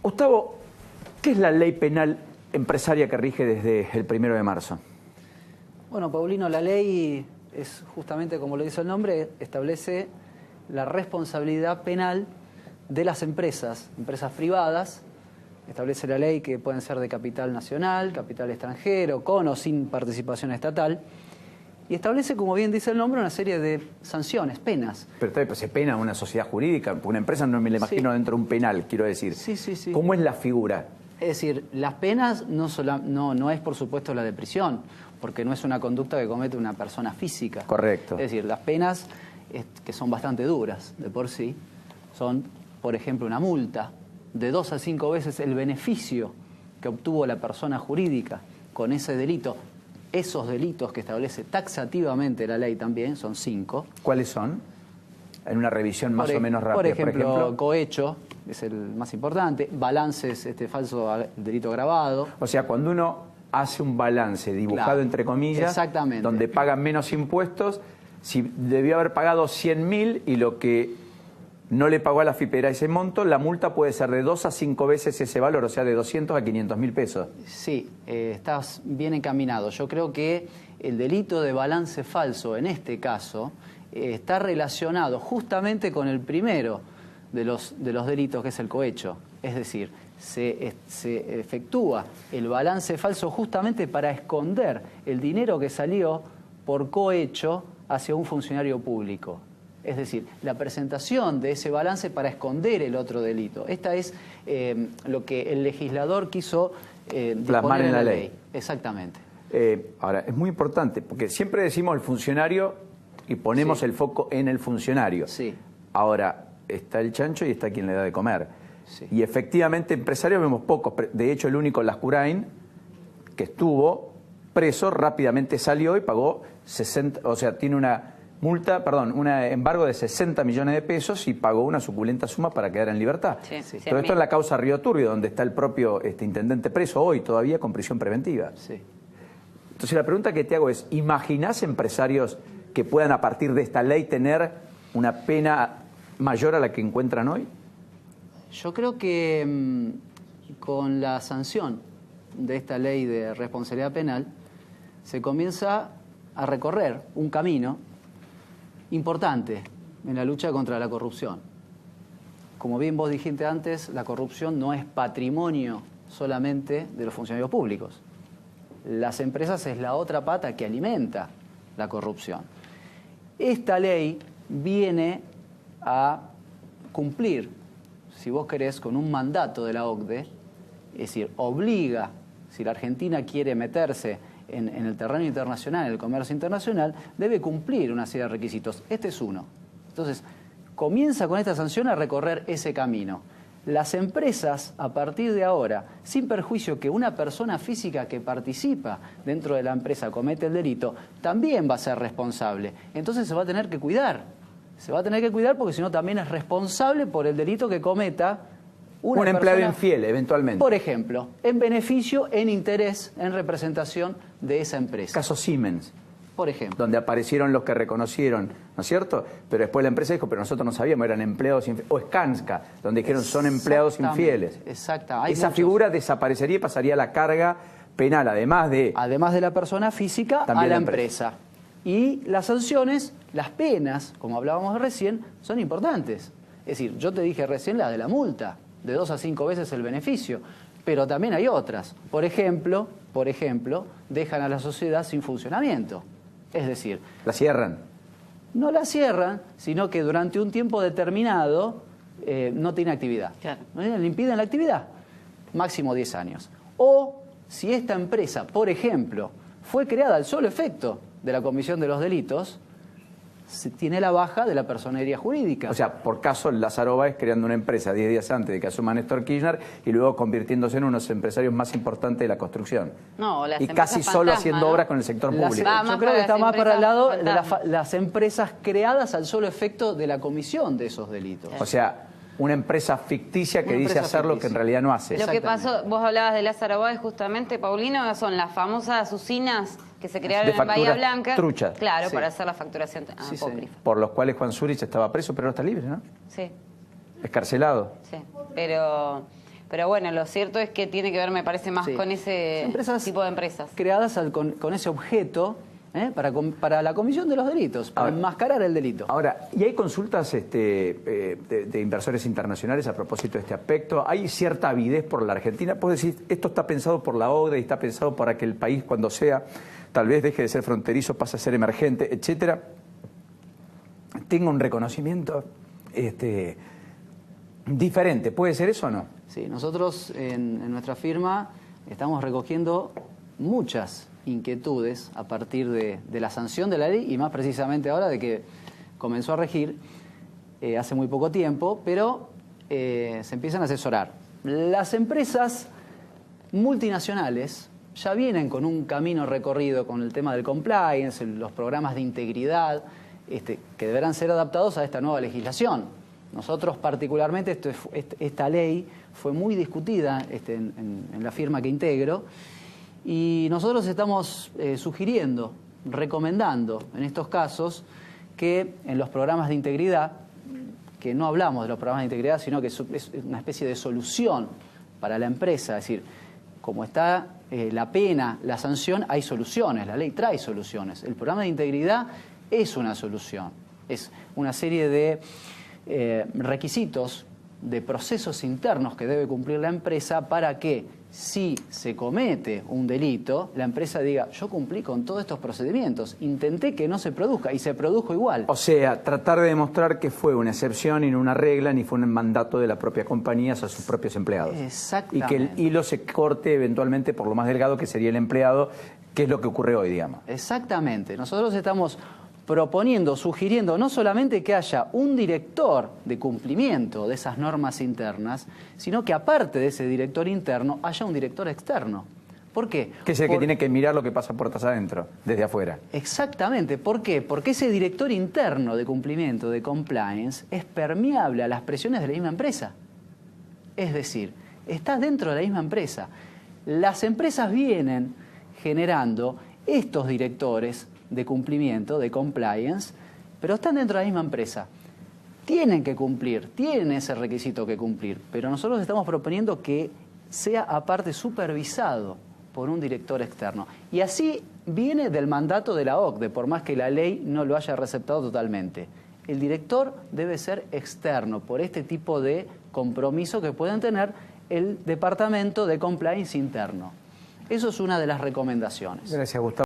Gustavo, ¿qué es la ley penal empresaria que rige desde el 1 de marzo? Bueno, Paulino, la ley es justamente, como lo dice el nombre, establece la responsabilidad penal de las empresas privadas. Establece la ley que pueden ser de capital nacional, capital extranjero, con o sin participación estatal. Y establece, como bien dice el nombre, una serie de sanciones, penas. Pero se pena una sociedad jurídica, porque una empresa no me la imagino dentro de un penal, quiero decir. Sí. ¿Cómo es la figura? Es decir, las penas no es, por supuesto, la de prisión, porque no es una conducta que comete una persona física. Correcto. Es decir, las penas, que son bastante duras de por sí, son, por ejemplo, una multa de 2 a 5 veces el beneficio que obtuvo la persona jurídica con ese delito. Esos delitos que establece taxativamente la ley también son 5. ¿Cuáles son? En una revisión más o menos rápida. Por ejemplo, cohecho es el más importante, balances, falso delito agravado. O sea, cuando uno hace un balance dibujado, claro, entre comillas, exactamente, donde pagan menos impuestos, si debió haber pagado 100.000 y lo que no le pagó a la AFIP era ese monto, la multa puede ser de 2 a 5 veces ese valor, o sea, de 200 a 500.000 pesos. Sí, estás bien encaminado. Yo creo que el delito de balance falso, en este caso, está relacionado justamente con el primero de los delitos, que es el cohecho. Es decir, se efectúa el balance falso justamente para esconder el dinero que salió por cohecho hacia un funcionario público. Es decir, la presentación de ese balance para esconder el otro delito. Esta es lo que el legislador quiso plasmar en la ley. Exactamente. Ahora, es muy importante, porque siempre decimos el funcionario y ponemos el foco en el funcionario. Sí. Ahora, está el chancho y está quien le da de comer. Sí. Y efectivamente, empresarios vemos pocos. De hecho, el único, Lascurain, que estuvo preso, rápidamente salió y pagó 60, o sea, tiene una multa, un embargo de 60 millones de pesos y pagó una suculenta suma para quedar en libertad. Sí. Todo esto en la causa Río Turbio, donde está el propio intendente preso hoy todavía con prisión preventiva. Sí. Entonces la pregunta que te hago es, ¿imaginás empresarios que puedan a partir de esta ley tener una pena mayor a la que encuentran hoy? Yo creo que con la sanción de esta ley de responsabilidad penal se comienza a recorrer un camino importante en la lucha contra la corrupción. Como bien vos dijiste antes, la corrupción no es patrimonio solamente de los funcionarios públicos. Las empresas es la otra pata que alimenta la corrupción. Esta ley viene a cumplir, si vos querés, con un mandato de la OCDE, es decir, obliga, si la Argentina quiere meterse en el terreno internacional, en el comercio internacional, debe cumplir una serie de requisitos. Este es uno. Entonces, comienza con esta sanción a recorrer ese camino. Las empresas, a partir de ahora, sin perjuicio que una persona física que participa dentro de la empresa comete el delito, también va a ser responsable. Entonces se va a tener que cuidar. Se va a tener que cuidar porque si no también es responsable por el delito que cometa un empleado infiel, eventualmente. Por ejemplo, en beneficio, en interés, en representación de esa empresa. Caso Siemens. Por ejemplo. Donde aparecieron los que reconocieron, ¿no es cierto? Pero después la empresa dijo, pero nosotros no sabíamos, eran empleados infieles. O Skanska, donde dijeron son empleados infieles. Exacto. Esa figura desaparecería y pasaría la carga penal, además de la persona física, a la empresa. Y las sanciones, las penas, como hablábamos recién, son importantes. Es decir, yo te dije recién la de la multa, de 2 a 5 veces el beneficio, pero también hay otras. Por ejemplo, dejan a la sociedad sin funcionamiento. Es decir, ¿la cierran? No la cierran, sino que durante un tiempo determinado no tiene actividad. Claro. Le impiden la actividad, máximo 10 años. O si esta empresa, por ejemplo, fue creada al solo efecto de la comisión de los delitos, se tiene la baja de la personería jurídica. O sea, por caso Lázaro Báez creando una empresa 10 días antes de que asuma Néstor Kirchner y luego convirtiéndose en uno de los empresarios más importantes de la construcción. No, las y casi solo haciendo obras con el sector público. Yo creo que está más para el lado de las empresas creadas al solo efecto de la comisión de esos delitos. O sea, una empresa ficticia que dice hacer lo que en realidad no hace. Lo que pasó, vos hablabas de Lázaro Báez justamente, Paulino, son las famosas usinas que se crearon en Bahía Blanca. Truchas. Claro, para hacer la facturación apócrifa. Por los cuales Juan Zurich estaba preso, pero ahora está libre, ¿no? Sí. Escarcelado. Sí, pero Pero bueno, lo cierto es que tiene que ver, me parece, más Sí. con ese tipo de empresas. Creadas con ese objeto para la comisión de los delitos, para enmascarar el delito. Ahora, ¿y hay consultas de inversores internacionales a propósito de este aspecto? ¿Hay cierta avidez por la Argentina? ¿Puedo decir, esto está pensado por la OCDE y está pensado para que el país, cuando sea, tal vez deje de ser fronterizo, pase a ser emergente, etcétera, tenga un reconocimiento diferente? ¿Puede ser eso o no? Sí, nosotros en nuestra firma estamos recogiendo muchas inquietudes a partir de la sanción de la ley y más precisamente ahora de que comenzó a regir hace muy poco tiempo, pero se empiezan a asesorar. Las empresas multinacionales ya vienen con un camino recorrido con el tema del compliance, los programas de integridad, que deberán ser adaptados a esta nueva legislación. Nosotros particularmente, esta ley fue muy discutida en la firma que integro y nosotros estamos sugiriendo, recomendando en estos casos que en los programas de integridad, que no hablamos de los programas de integridad, sino que es una especie de solución para la empresa, es decir, como está la pena, la sanción, hay soluciones, la ley trae soluciones. El programa de integridad es una solución, es una serie de requisitos, de procesos internos que debe cumplir la empresa para que, si se comete un delito, la empresa diga, yo cumplí con todos estos procedimientos, intenté que no se produzca y se produjo igual. O sea, tratar de demostrar que fue una excepción y no una regla, ni fue un mandato de la propia compañía a sus propios empleados. Exactamente. Y que el hilo se corte eventualmente por lo más delgado que sería el empleado, que es lo que ocurre hoy, digamos. Exactamente. Nosotros estamos proponiendo, sugiriendo no solamente que haya un director de cumplimiento de esas normas internas, sino que aparte de ese director interno haya un director externo. ¿Por qué? Que es el que tiene que mirar lo que pasa puertas adentro, desde afuera. Exactamente. ¿Por qué? Porque ese director interno de cumplimiento, de compliance, es permeable a las presiones de la misma empresa. Es decir, está dentro de la misma empresa. Las empresas vienen generando estos directores de cumplimiento, de compliance, pero están dentro de la misma empresa. Tienen que cumplir, tienen ese requisito que cumplir, pero nosotros estamos proponiendo que sea aparte supervisado por un director externo. Y así viene del mandato de la OCDE, por más que la ley no lo haya receptado totalmente. El director debe ser externo por este tipo de compromiso que pueden tener el departamento de compliance interno. Eso es una de las recomendaciones. Gracias, Gustavo.